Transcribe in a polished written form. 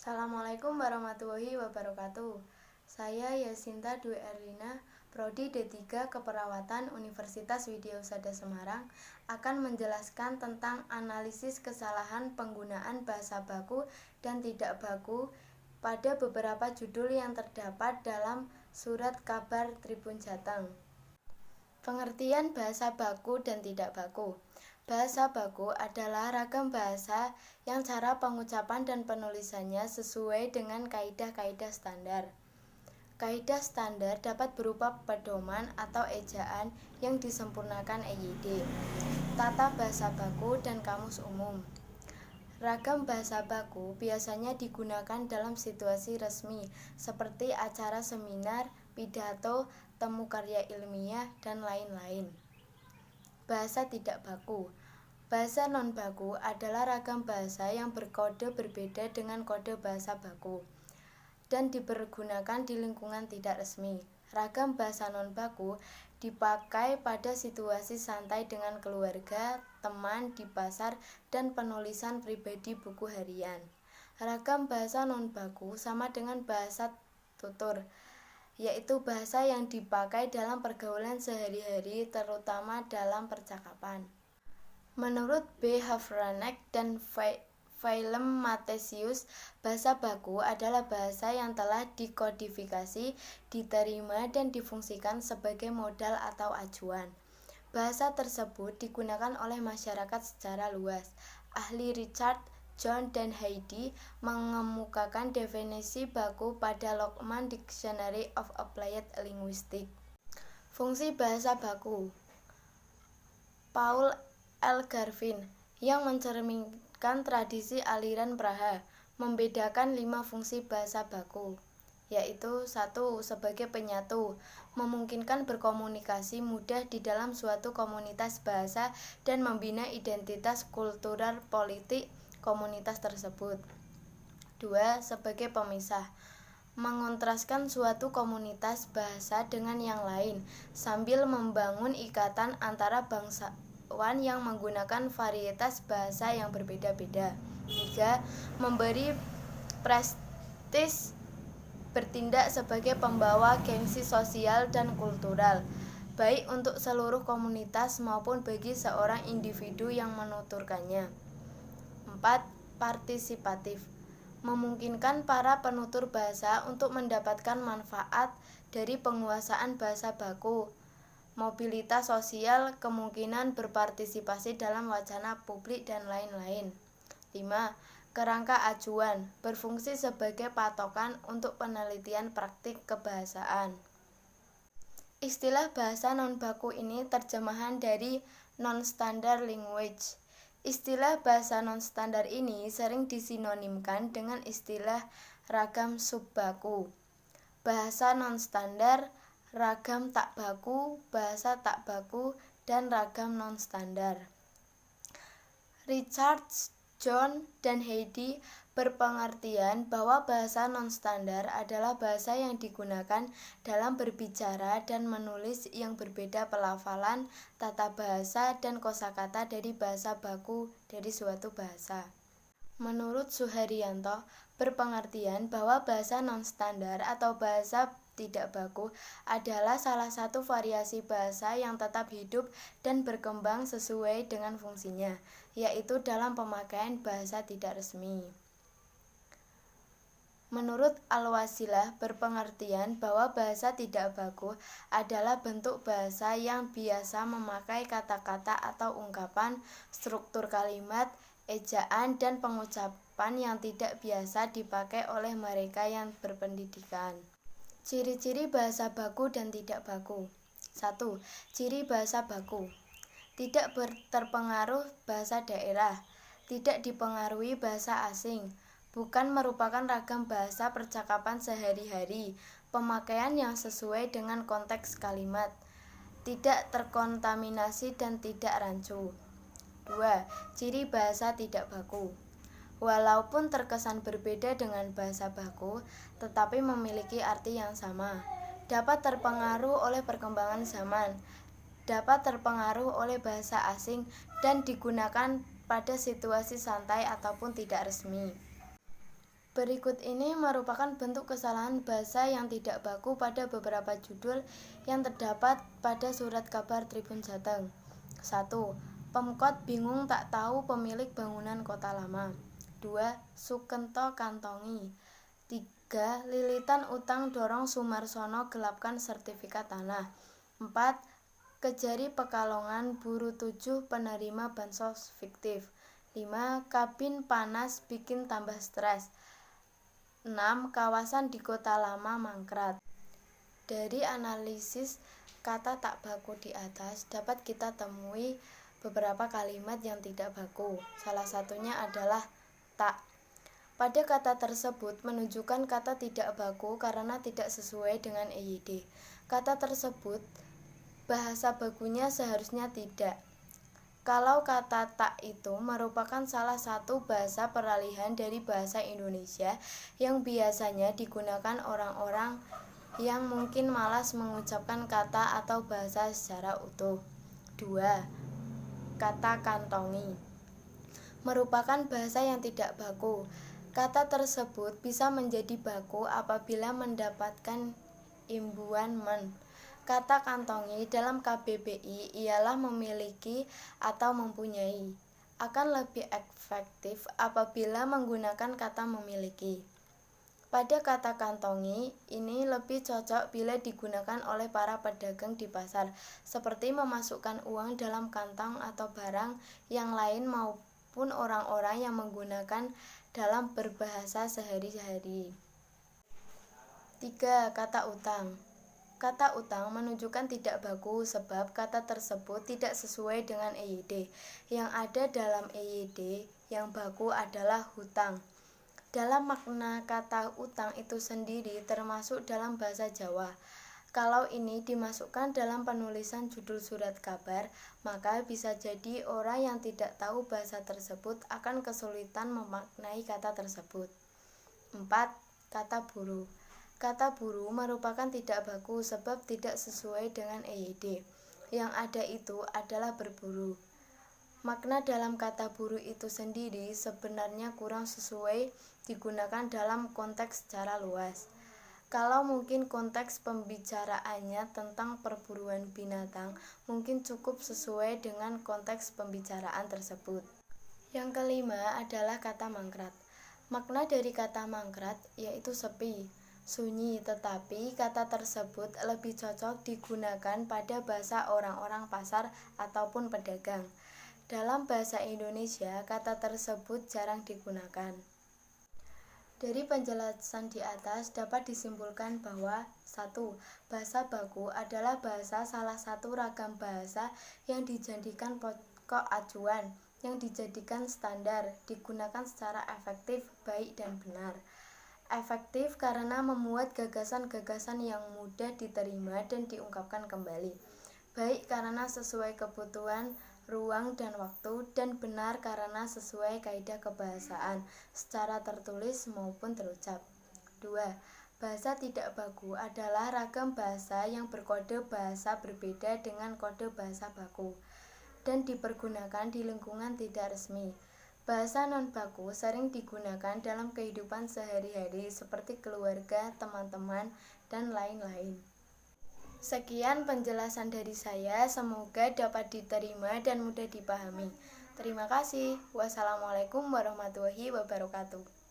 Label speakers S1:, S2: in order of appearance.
S1: Assalamualaikum warahmatullahi wabarakatuh. Saya Yasinta Dwi Erlina, Prodi D3 Keperawatan Universitas Widya Semarang, akan menjelaskan tentang analisis kesalahan penggunaan bahasa baku dan tidak baku pada beberapa judul yang terdapat dalam Surat Kabar Tribun Jateng. Pengertian bahasa baku dan tidak baku. Bahasa baku adalah ragam bahasa yang cara pengucapan dan penulisannya sesuai dengan kaidah-kaidah standar. Kaidah standar dapat berupa pedoman atau ejaan yang disempurnakan EYD, tata bahasa baku, dan kamus umum. Ragam bahasa baku biasanya digunakan dalam situasi resmi seperti acara seminar, pidato, temu karya ilmiah, dan lain-lain. Bahasa tidak baku. Bahasa non-baku adalah ragam bahasa yang berkode berbeda dengan kode bahasa baku dan dipergunakan di lingkungan tidak resmi. Ragam bahasa non-baku dipakai pada situasi santai dengan keluarga, teman, di pasar, dan penulisan pribadi buku harian. Ragam bahasa non-baku sama dengan bahasa tutur, yaitu bahasa yang dipakai dalam pergaulan sehari-hari, terutama dalam percakapan. Menurut B. Havranek dan Willem Mathesius, bahasa baku adalah bahasa yang telah dikodifikasi, diterima, dan difungsikan sebagai modal atau acuan. Bahasa tersebut digunakan oleh masyarakat secara luas. Ahli Richard, John, dan Heidi mengemukakan definisi baku pada Lockman Dictionary of Applied Linguistics. Fungsi bahasa baku. Paul L. Garvin, yang mencerminkan tradisi aliran Praha, membedakan 5 fungsi bahasa baku, yaitu 1. Sebagai penyatu, memungkinkan berkomunikasi mudah di dalam suatu komunitas bahasa dan membina identitas kultural politik komunitas tersebut. 2. Sebagai pemisah, mengontraskan suatu komunitas bahasa dengan yang lain, sambil membangun ikatan antara bangsawan yang menggunakan varietas bahasa yang berbeda-beda. 3. Memberi prestis, bertindak sebagai pembawa gengsi sosial dan kultural, baik untuk seluruh komunitas maupun bagi seorang individu yang menuturkannya. 4. Partisipatif, memungkinkan para penutur bahasa untuk mendapatkan manfaat dari penguasaan bahasa baku, mobilitas sosial, kemungkinan berpartisipasi dalam wacana publik, dan lain-lain. 5. Kerangka acuan, berfungsi sebagai patokan untuk penelitian praktik kebahasaan. Istilah bahasa non-baku ini terjemahan dari non-standard language. Istilah bahasa non-standar ini sering disinonimkan dengan istilah ragam subbaku, bahasa non-standar, ragam tak baku, bahasa tak baku, dan ragam non-standar. Richard, John, dan Heidi berpengertian bahwa bahasa non-standar adalah bahasa yang digunakan dalam berbicara dan menulis yang berbeda pelafalan, tata bahasa, dan kosakata dari bahasa baku dari suatu bahasa. Menurut Suharyanto, berpengertian bahwa bahasa non-standar atau bahasa tidak baku adalah salah satu variasi bahasa yang tetap hidup dan berkembang sesuai dengan fungsinya, yaitu dalam pemakaian bahasa tidak resmi. Menurut Al-Wasilah, berpengertian bahwa bahasa tidak baku adalah bentuk bahasa yang biasa memakai kata-kata atau ungkapan, struktur kalimat, ejaan, dan pengucapan yang tidak biasa dipakai oleh mereka yang berpendidikan. Ciri-ciri bahasa baku dan tidak baku. 1. Ciri bahasa baku. Tidak terpengaruh bahasa daerah, tidak dipengaruhi bahasa asing, bukan merupakan ragam bahasa percakapan sehari-hari, pemakaian yang sesuai dengan konteks kalimat, tidak terkontaminasi dan tidak rancu. 2. Ciri bahasa tidak baku. Walaupun terkesan berbeda dengan bahasa baku, tetapi memiliki arti yang sama. Dapat terpengaruh oleh perkembangan zaman, dapat terpengaruh oleh bahasa asing, dan digunakan pada situasi santai ataupun tidak resmi. Berikut ini merupakan bentuk kesalahan bahasa yang tidak baku pada beberapa judul yang terdapat pada surat kabar Tribun Jateng. 1. Pemkot bingung tak tahu pemilik bangunan kota lama. 2. Sukento kantongi. 3. Lilitan utang dorong Sumarsono gelapkan sertifikat tanah. 4. Kejari Pekalongan buru 7 penerima bansos fiktif. 5. Kabin panas bikin tambah stres. 6. Kawasan di kota lama mangkrak. Dari analisis kata tak baku di atas dapat kita temui beberapa kalimat yang tidak baku. Salah satunya adalah tak. Pada kata tersebut menunjukkan kata tidak baku karena tidak sesuai dengan EYD. Kata tersebut bahasa bakunya seharusnya tidak. Kalau kata tak itu merupakan salah satu bahasa peralihan dari bahasa Indonesia yang biasanya digunakan orang-orang yang mungkin malas mengucapkan kata atau bahasa secara utuh. 2. Kata kantongi merupakan bahasa yang tidak baku. Kata tersebut bisa menjadi baku apabila mendapatkan imbuhan men. Kata kantongi dalam KBBI ialah memiliki atau mempunyai. Akan lebih efektif apabila menggunakan kata memiliki. Pada kata kantongi, ini lebih cocok bila digunakan oleh para pedagang di pasar, seperti memasukkan uang dalam kantong atau barang yang lain maupun orang-orang yang menggunakan dalam berbahasa sehari-hari. 3. Kata utang. Kata utang menunjukkan tidak baku sebab kata tersebut tidak sesuai dengan EYD. Yang ada dalam EYD yang baku adalah hutang. Dalam makna kata utang itu sendiri termasuk dalam bahasa Jawa. Kalau ini dimasukkan dalam penulisan judul surat kabar, maka bisa jadi orang yang tidak tahu bahasa tersebut akan kesulitan memaknai kata tersebut. 4. Kata buru. Kata buru merupakan tidak baku sebab tidak sesuai dengan EYD. Yang ada itu adalah berburu. Makna dalam kata buru itu sendiri sebenarnya kurang sesuai digunakan dalam konteks secara luas. Kalau mungkin konteks pembicaraannya tentang perburuan binatang, mungkin cukup sesuai dengan konteks pembicaraan tersebut. Yang kelima adalah kata mangkrat. Makna dari kata mangkrat yaitu sepi, sunyi, tetapi kata tersebut lebih cocok digunakan pada bahasa orang-orang pasar ataupun pedagang. Dalam bahasa Indonesia, kata tersebut jarang digunakan. Dari penjelasan di atas dapat disimpulkan bahwa 1. Bahasa baku adalah bahasa salah satu ragam bahasa yang dijadikan pokok acuan, yang dijadikan standar, digunakan secara efektif, baik dan benar. Efektif karena memuat gagasan-gagasan yang mudah diterima dan diungkapkan kembali. Baik karena sesuai kebutuhan, ruang dan waktu, dan benar karena sesuai kaidah kebahasaan, secara tertulis maupun terucap. 2. Bahasa tidak baku adalah ragam bahasa yang berkode bahasa berbeda dengan kode bahasa baku, dan dipergunakan di lingkungan tidak resmi. Bahasa non-baku sering digunakan dalam kehidupan sehari-hari seperti keluarga, teman-teman, dan lain-lain. Sekian penjelasan dari saya, semoga dapat diterima dan mudah dipahami. Terima kasih. Wassalamualaikum warahmatullahi wabarakatuh.